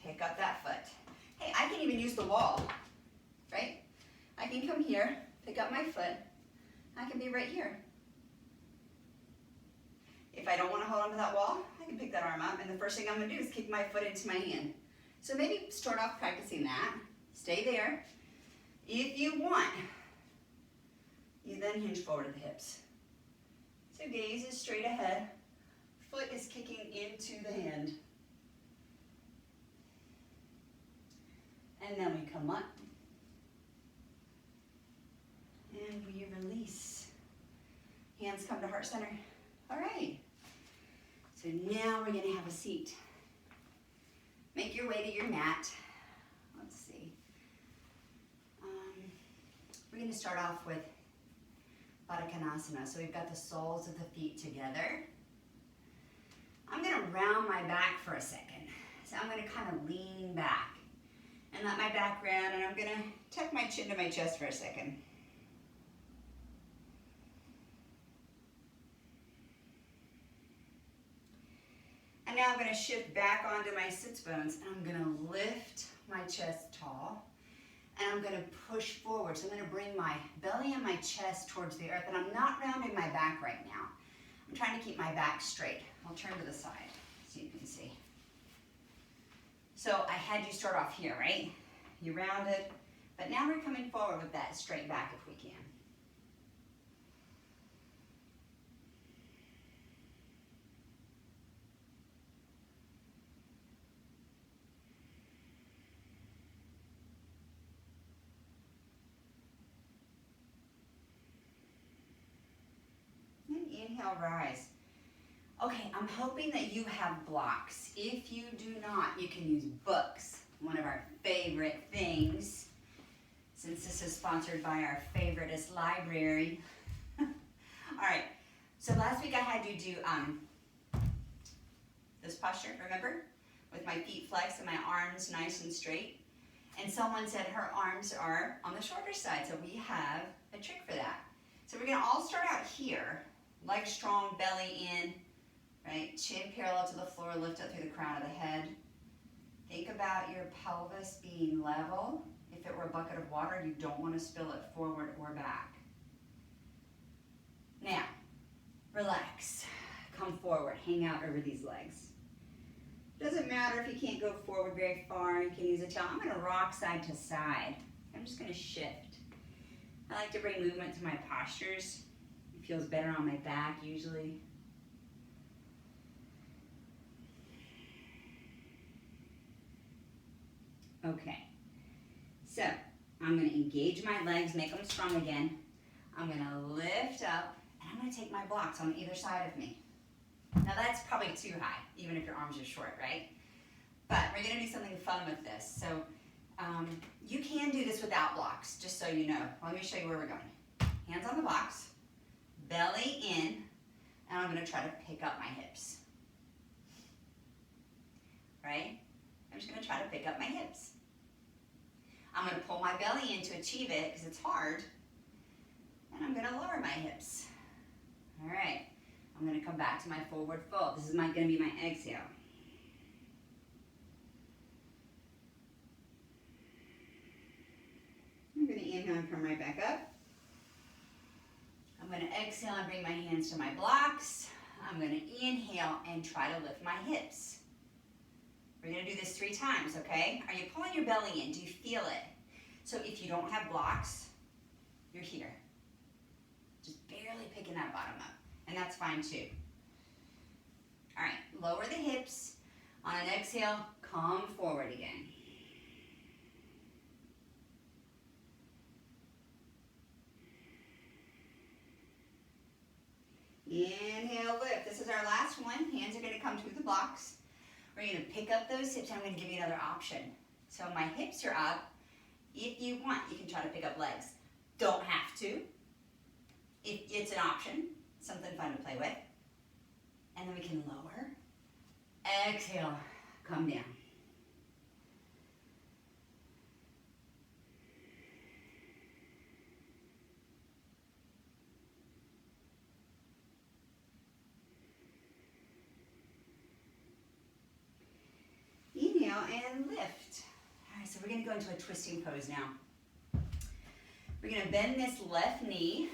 Pick up that foot. Hey, I can even use the wall, right? I can come here, pick up my foot. I can be right here. If I don't want to hold onto that wall, I can pick that arm up, and the first thing I'm going to do is kick my foot into my hand. So maybe start off practicing that. Stay there. If you want, you then hinge forward at the hips. So gaze is straight ahead. Foot is kicking into the hand. And then we come up. And we release. Hands come to heart center. All right. So now we're going to have a seat. Make your way to your mat. Let's see. We're going to start off with Baddha Konasana. So we've got the soles of the feet together. I'm going to round my back for a second. So I'm going to kind of lean back and let my back round, and I'm going to tuck my chin to my chest for a second. And now I'm going to shift back onto my sits bones, and I'm going to lift my chest tall, and I'm going to push forward. So I'm going to bring my belly and my chest towards the earth, and I'm not rounding my back right now. I'm trying to keep my back straight. I'll turn to the side so you can see. So I had you start off here, right? You rounded, but now we're coming forward with that straight back if we can. And inhale, rise. Okay, I'm hoping that you have blocks. If you do not, you can use books, one of our favorite things, since this is sponsored by our favoriteest library. All right, so last week I had you do this posture, remember? With my feet flexed and my arms nice and straight. And someone said her arms are on the shorter side, so we have a trick for that. So we're gonna all start out here, legs strong, belly in, right? Chin parallel to the floor, lift up through the crown of the head. Think about your pelvis being level. If it were a bucket of water, you don't want to spill it forward or back. Now, relax. Come forward, hang out over these legs. Doesn't matter if you can't go forward very far, you can use a tail. I'm going to rock side to side. I'm just going to shift. I like to bring movement to my postures. It feels better on my back usually. Okay, so I'm going to engage my legs, make them strong again. I'm going to lift up, and I'm going to take my blocks on either side of me. Now that's probably too high, even if your arms are short, right? But we're going to do something fun with this. So you can do this without blocks, just so you know. Let me show you where we're going. Hands on the blocks, belly in, and I'm going to try to pick up my hips. Right? I'm just going to try to pick up my hips. I'm going to pull my belly in to achieve it because it's hard. And I'm going to lower my hips. All right. I'm going to come back to my forward fold. This is going to be my exhale. I'm going to inhale and come right back up. I'm going to exhale and bring my hands to my blocks. I'm going to inhale and try to lift my hips. We're going to do this 3 times, okay? Are you pulling your belly in? Do you feel it? So if you don't have blocks, you're here. Just barely picking that bottom up. And that's fine too. All right, lower the hips. On an exhale, come forward again. Inhale, lift. This is our last one. Hands are going to come to the blocks. We're going to pick up those hips. I'm going to give you another option. So my hips are up. If you want, you can try to pick up legs. Don't have to. If it's an option, something fun to play with. And then we can lower. Exhale, come down. Inhale and lift. All right, so we're going to go into a twisting pose now. We're going to bend this left knee,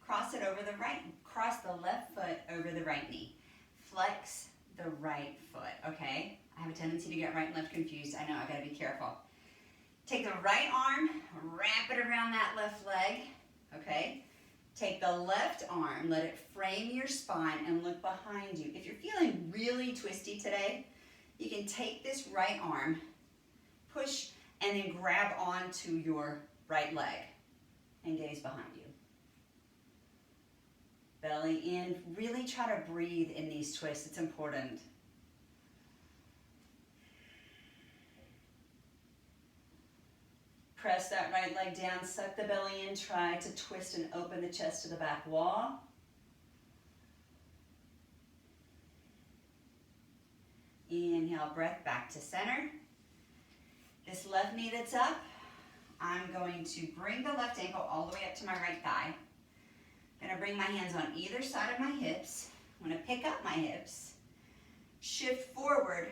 cross it over the right, cross the left foot over the right knee. Flex the right foot, okay? I have a tendency to get right and left confused. I know, I gotta be careful. Take the right arm, wrap it around that left leg, okay? Take the left arm, let it frame your spine and look behind you. If you're feeling really twisty today, you can take this right arm, push, and then grab onto your right leg and gaze behind you. Belly in, really try to breathe in these twists, it's important. Press that right leg down, suck the belly in, try to twist and open the chest to the back wall. Inhale, breath back to center. This left knee that's up, I'm going to bring the left ankle all the way up to my right thigh. I'm going to bring my hands on either side of my hips. I'm going to pick up my hips, shift forward,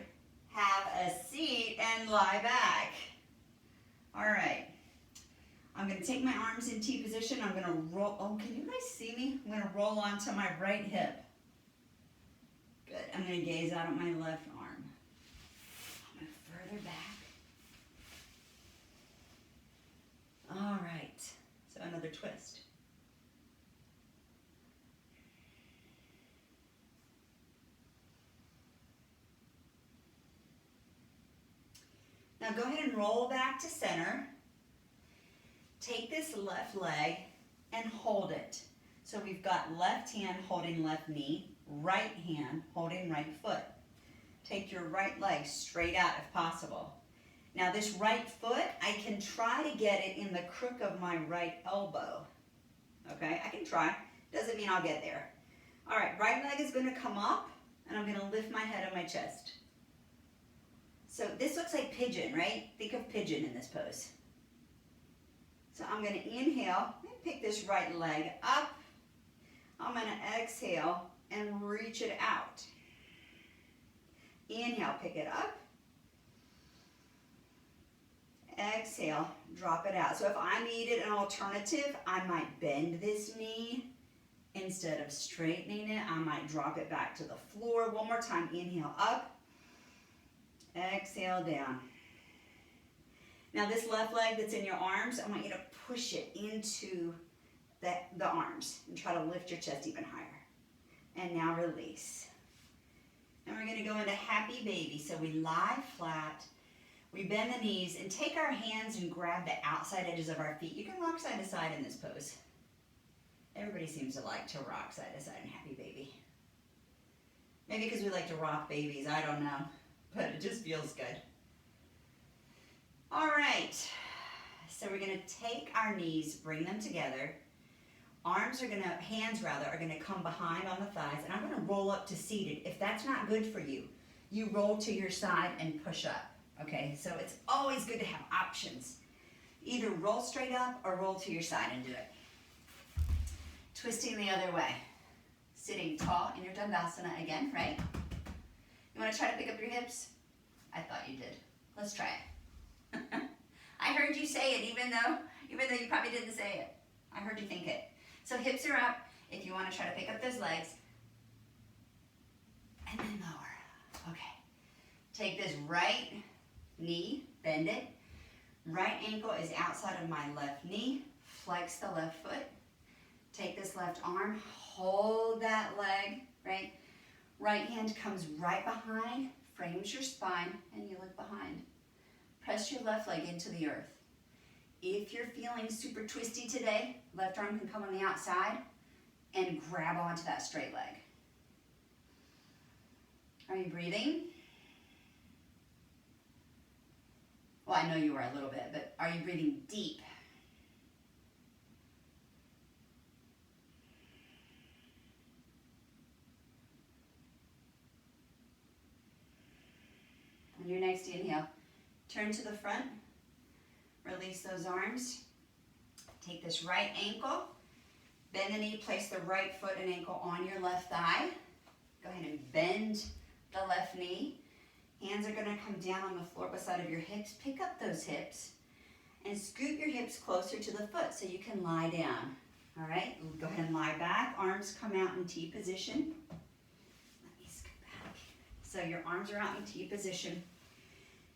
have a seat, and lie back. All right. I'm going to take my arms in T position. I'm going to roll. Oh, can you guys see me? I'm going to roll onto my right hip. Good. I'm going to gaze out at my left arm. I'm going to further back. All right. So another twist. Now go ahead and roll back to center. Take this left leg and hold it. So we've got left hand holding left knee, right hand holding right foot. Take your right leg straight out if possible. Now this right foot, I can try to get it in the crook of my right elbow. Okay, I can try. Doesn't mean I'll get there. All right, right leg is going to come up and I'm going to lift my head on my chest. So this looks like pigeon, right? Think of pigeon in this pose. So I'm going to inhale and pick this right leg up. I'm going to exhale and reach it out. Inhale, pick it up. Exhale, drop it out. So if I needed an alternative, I might bend this knee. Instead of straightening it, I might drop it back to the floor. One more time, inhale up. Exhale down. Now this left leg that's in your arms, I want you to push it into the arms and try to lift your chest even higher. And now release. And we're going to go into happy baby. So we lie flat, we bend the knees and take our hands and grab the outside edges of our feet. You can rock side to side in this pose. Everybody seems to like to rock side to side in happy baby. Maybe because we like to rock babies, I don't know. But it just feels good. All right, so we're gonna take our knees, bring them together. Hands are gonna come behind on the thighs, and I'm gonna roll up to seated. If that's not good for you, you roll to your side and push up, okay? So it's always good to have options. Either roll straight up or roll to your side and do it. Twisting the other way. Sitting tall in your Dandasana again, right? You want to try to pick up your hips? I thought you did. Let's try it. I heard you say it, even though you probably didn't say it. I heard you think it. So hips are up. If you want to try to pick up those legs. And then lower. Okay. Take this right knee, bend it. Right ankle is outside of my left knee. Flex the left foot. Take this left arm, hold that leg, right? Right hand comes right behind, frames your spine, and you look behind. Press your left leg into the earth. If you're feeling super twisty today, left arm can come on the outside and grab onto that straight leg. Are you breathing? Well, I know you are a little bit, but are you breathing deep? On your next inhale, turn to the front, release those arms. Take this right ankle, bend the knee, place the right foot and ankle on your left thigh. Go ahead and bend the left knee. Hands are going to come down on the floor beside of your hips. Pick up those hips and scoot your hips closer to the foot so you can lie down. All right, go ahead and lie back. Arms come out in T position. Let me scoot back. So your arms are out in T position.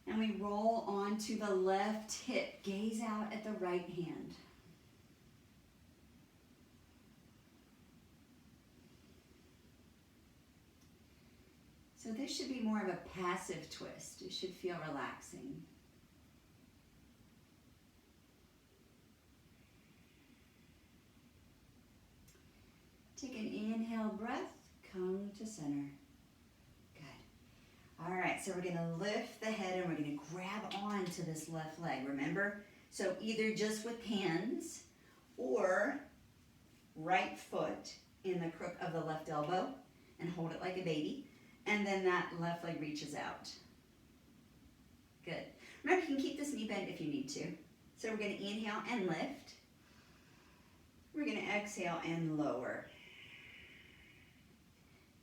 And we roll onto the left hip. Gaze out at the right hand. So this should be more of a passive twist. It should feel relaxing. Take an inhale breath, come to center. Good. All right, so we're gonna lift the head and we're gonna grab onto this left leg, remember? So either just with hands or right foot in the crook of the left elbow and hold it like a baby. And then that left leg reaches out. Good. Remember, you can keep this knee bent if you need to. So we're gonna inhale and lift. We're gonna exhale and lower.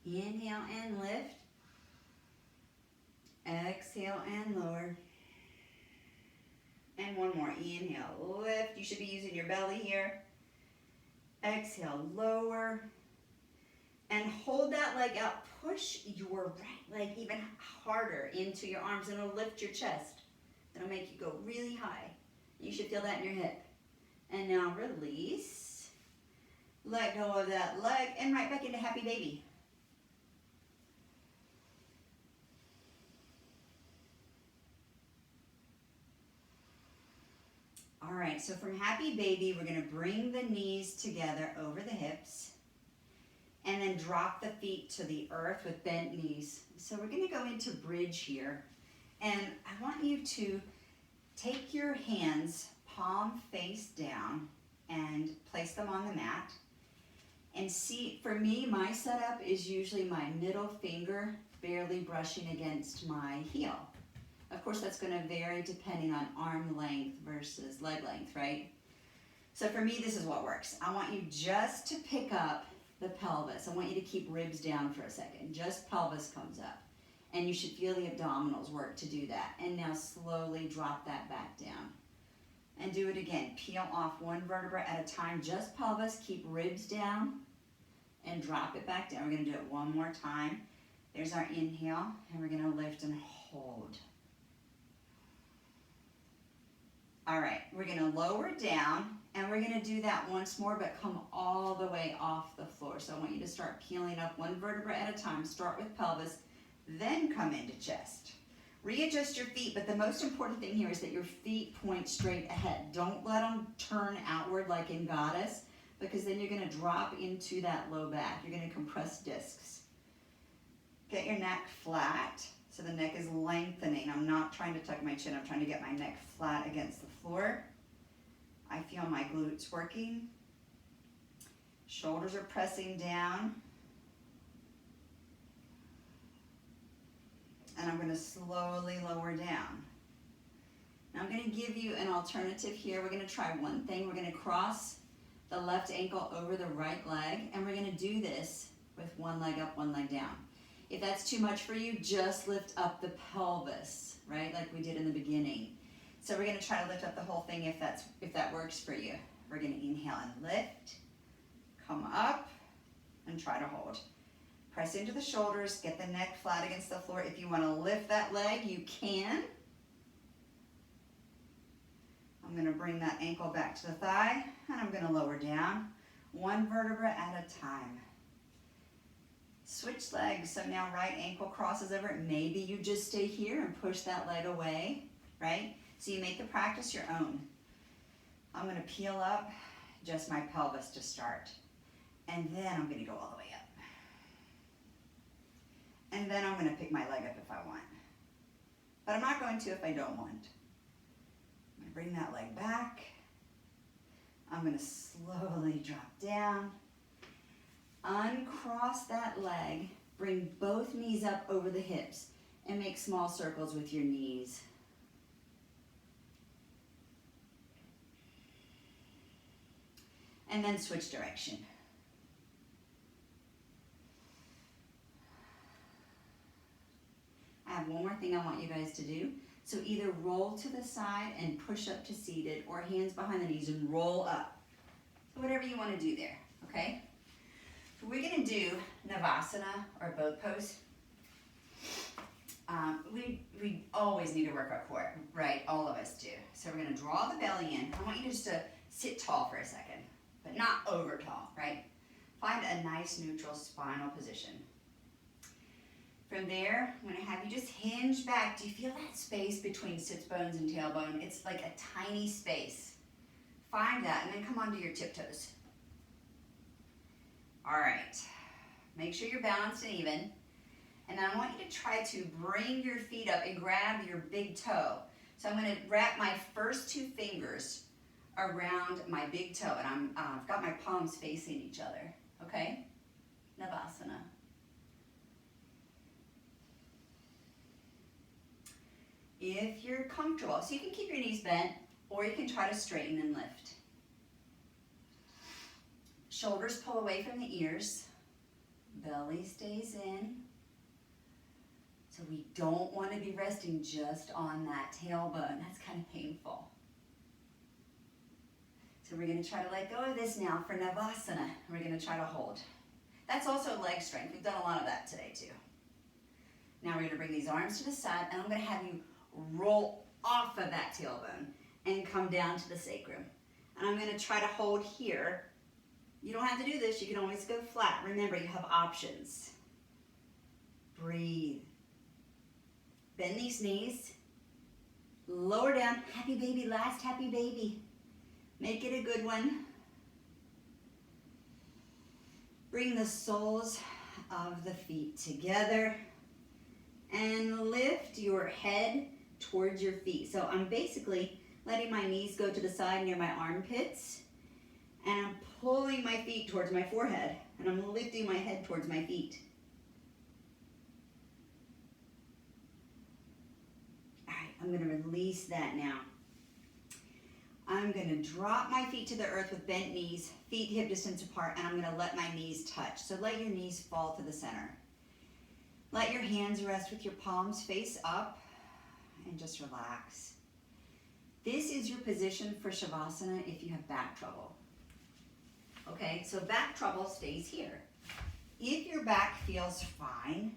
Inhale and lift. Exhale and lower. And one more. Inhale, lift. You should be using your belly here. Exhale, lower. And hold that leg out. Push your right leg even harder into your arms and it'll lift your chest. It'll make you go really high. You should feel that in your hip. And now release. Let go of that leg and right back into happy baby. All right, so from happy baby, we're gonna bring the knees together over the hips and then drop the feet to the earth with bent knees. So we're gonna go into bridge here. And I want you to take your hands palm face down and place them on the mat. And see, for me, my setup is usually my middle finger barely brushing against my heel. Of course, that's gonna vary depending on arm length versus leg length, right? So for me, this is what works. I want you just to pick up the pelvis. I want you to keep ribs down for a second. Just pelvis comes up. And you should feel the abdominals work to do that. And now slowly drop that back down. And do it again. Peel off one vertebra at a time. Just pelvis. Keep ribs down. And drop it back down. We're going to do it one more time. There's our inhale. And we're going to lift and hold. All right. We're going to lower down. And we're gonna do that once more, but come all the way off the floor. So I want you to start peeling up one vertebra at a time. Start with pelvis, then come into chest. Readjust your feet, but the most important thing here is that your feet point straight ahead. Don't let them turn outward like in goddess, because then you're gonna drop into that low back. You're gonna compress discs. Get your neck flat, so the neck is lengthening. I'm not trying to tuck my chin, I'm trying to get my neck flat against the floor. I feel my glutes working. Shoulders are pressing down. And I'm going to slowly lower down. Now I'm going to give you an alternative here. We're going to try one thing. We're going to cross the left ankle over the right leg. And we're going to do this with one leg up, one leg down. If that's too much for you, just lift up the pelvis, right? Like we did in the beginning. So we're going to try to lift up the whole thing if that works for you. We're going to inhale and lift, come up, and try to hold. Press into the shoulders, get the neck flat against the floor. If you want to lift that leg, you can. I'm going to bring that ankle back to the thigh, and I'm going to lower down, one vertebra at a time. Switch legs, so now right ankle crosses over. Maybe you just stay here and push that leg away, right? So you make the practice your own. I'm going to peel up just my pelvis to start. And then I'm going to go all the way up. And then I'm going to pick my leg up if I want. But I'm not going to if I don't want. I'm going to bring that leg back. I'm going to slowly drop down. Uncross that leg. Bring both knees up over the hips. And make small circles with your knees. And then switch direction. I have one more thing I want you guys to do. So either roll to the side and push up to seated, or hands behind the knees and roll up. So whatever you want to do there, okay? So we're going to do Navasana, or boat pose. we always need to work our core, right? All of us do. So we're going to draw the belly in. I want you just to sit tall for a second, but not over tall, right? Find a nice neutral spinal position. From there, I'm going to have you just hinge back. Do you feel that space between sits bones and tailbone? It's like a tiny space. Find that and then come onto your tiptoes. All right. Make sure you're balanced and even. And then I want you to try to bring your feet up and grab your big toe. So I'm going to wrap my first two fingers around my big toe, and I've got my palms facing each other, okay? Navasana. If you're comfortable, so you can keep your knees bent, or you can try to straighten and lift. Shoulders pull away from the ears. Belly stays in. So we don't want to be resting just on that tailbone. That's kind of painful. So we're going to try to let go of this now for Navasana. We're going to try to hold. That's also leg strength. We've done a lot of that today too. Now we're going to bring these arms to the side, and I'm going to have you roll off of that tailbone and come down to the sacrum. And I'm going to try to hold here. You don't have to do this. You can always go flat. Remember, you have options. Breathe. Bend these knees. Lower down. Happy baby, last happy baby. Make it a good one. Bring the soles of the feet together and lift your head towards your feet. So I'm basically letting my knees go to the side near my armpits, and I'm pulling my feet towards my forehead, and I'm lifting my head towards my feet. All right, I'm going to release that now. I'm going to drop my feet to the earth with bent knees, feet hip distance apart, and I'm going to let my knees touch. So let your knees fall to the center. Let your hands rest with your palms face up, and just relax. This is your position for Shavasana if you have back trouble. Okay, so back trouble stays here. If your back feels fine,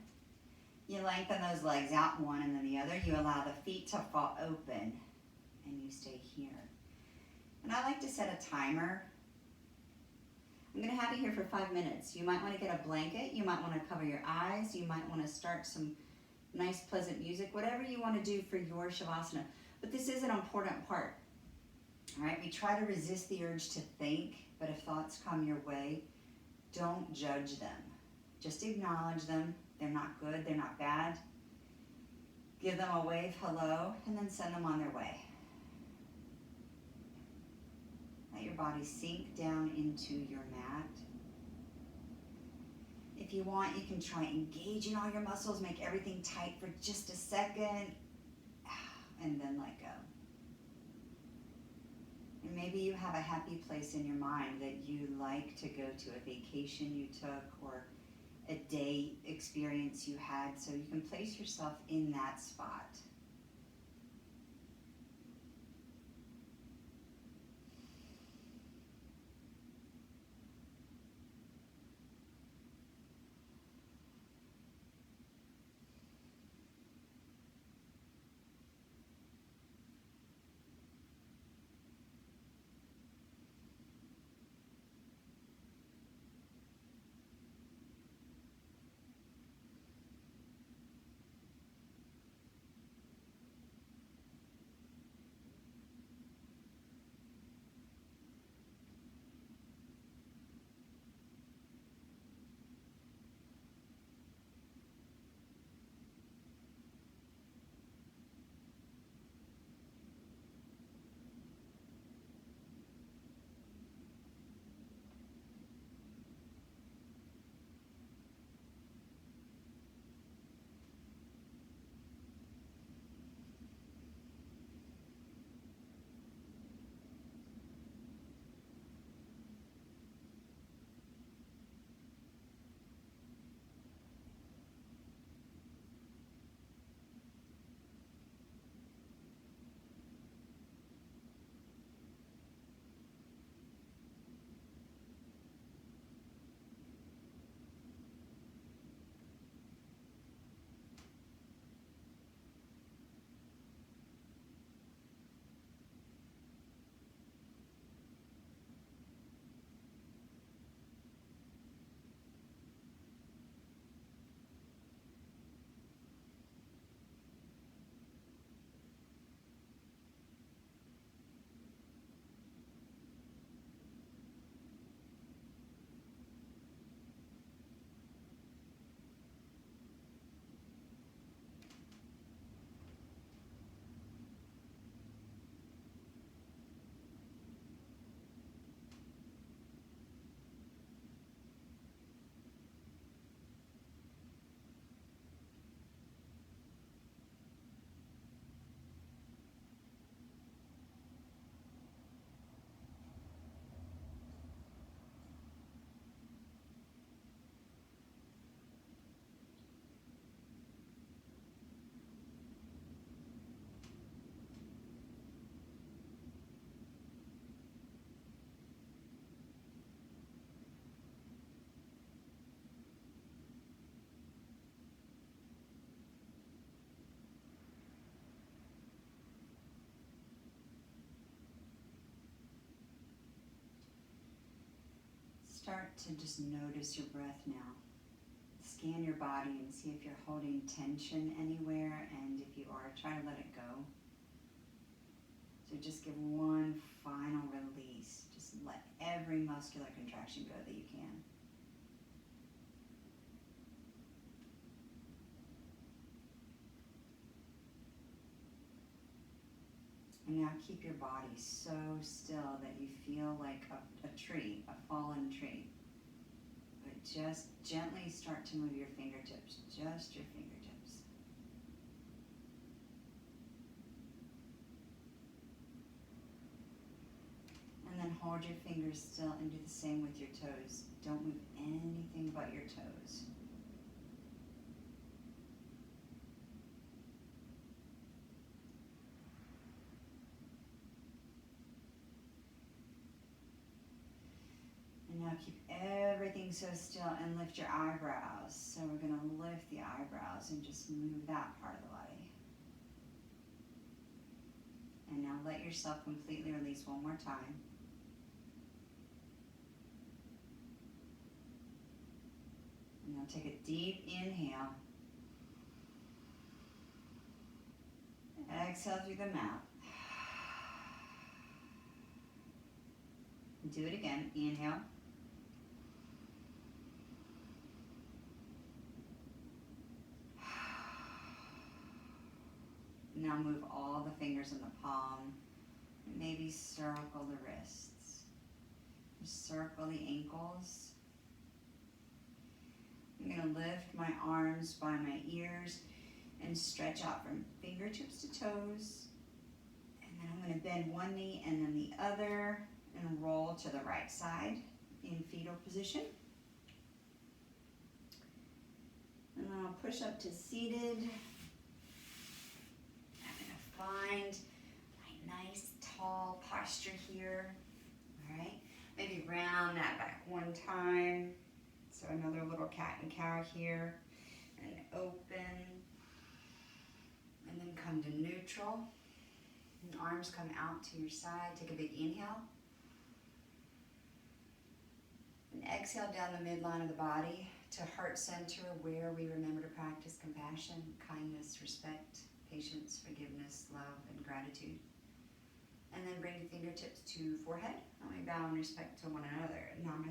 you lengthen those legs out one and then the other. You allow the feet to fall open, and you stay here. And I like to set a timer. I'm going to have you here for 5 minutes. You might want to get a blanket. You might want to cover your eyes. You might want to start some nice, pleasant music, whatever you want to do for your Shavasana. But this is an important part. All right, we try to resist the urge to think, but if thoughts come your way, don't judge them. Just acknowledge them. They're not good. They're not bad. Give them a wave hello, and then send them on their way. Let your body sink down into your mat. If you want, you can try engaging all your muscles, make everything tight for just a second, and then let go. And maybe you have a happy place in your mind that you like to go to, a vacation you took, or a day experience you had, so you can place yourself in that spot. start to just notice your breath now. Scan your body and see if you're holding tension anywhere, and if you are, try to let it go. So just give one final release. Just let every muscular contraction go that you can. And now keep your body so still that you feel like a tree, a fallen tree. But just gently start to move your fingertips, just your fingertips. And then hold your fingers still and do the same with your toes. Don't move anything but your toes. And now keep everything so still and lift your eyebrows. So we're going to lift the eyebrows and just move that part of the body. And now let yourself completely release one more time. And now take a deep inhale. Exhale through the mouth. Do it again. Inhale. Now move all the fingers in the palm. And maybe circle the wrists. Circle the ankles. I'm going to lift my arms by my ears and stretch out from fingertips to toes. And then I'm going to bend one knee and then the other and roll to the right side in fetal position. And then I'll push up to seated. I'm going to find my nice tall posture here. All right, maybe round that back one time. So another little cat and cow here, and open, and then come to neutral, and arms come out to your side. Take a big inhale, and exhale down the midline of the body to heart center, where we remember to practice compassion, kindness, respect, patience, forgiveness, love, and gratitude. And then bring the fingertips to forehead, and we bow in respect to one another. Namaste.